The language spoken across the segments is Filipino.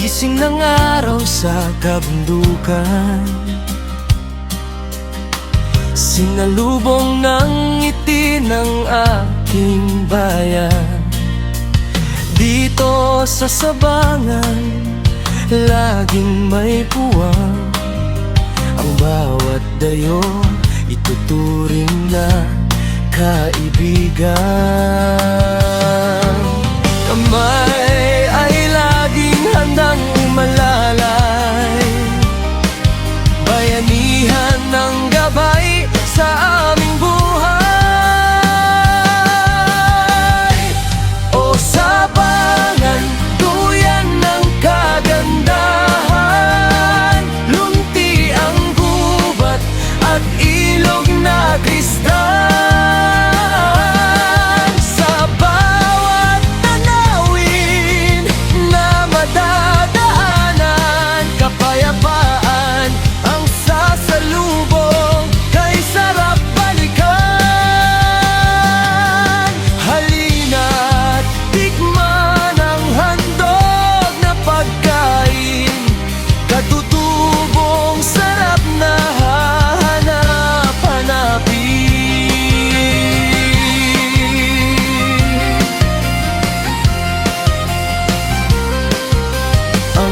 Gising ng araw sa kabundukan, sinalubong ng ngiti ng aking bayan. Dito sa Sabangan, laging may puwang. Ang bawat dayo ituturing na kaibigan. Kamay ay laging handang umalalay, bayanihan ng gabay sa aming buhay. O Sabangan, duyan ng kagandahan, lunti ang gubat at ilog na kristal.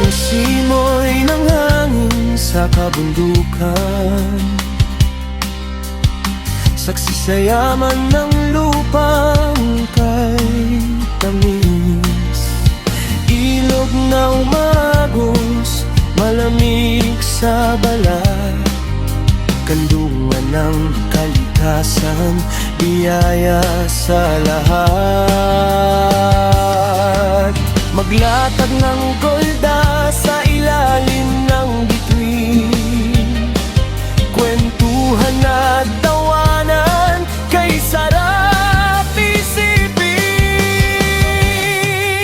Simoy ng hangin sa kabundukan, saksi sa yaman ng lupang kay tamis. Ilog na umagos, malamig sa balat, kandungan ng kalikasan, biyaya sa lahat. Maglatag ng golda sa ilalim ng bituin, kwentuhan at tawanan, kay sarap isipin.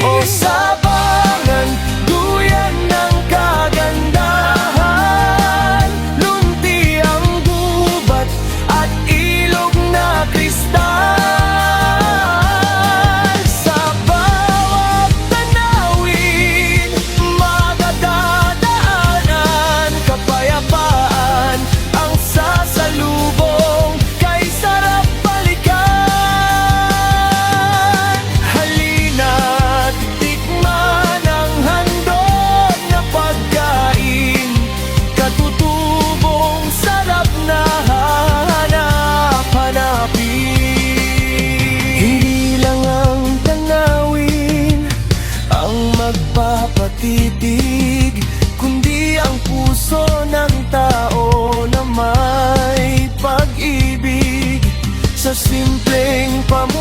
O Sabangan, duyan ng kagandahan, lunti ang gubat at ilog na kristal. Magpapatitig, kundi ang puso ng tao na may pag-ibig sa simpleng pamumuhay.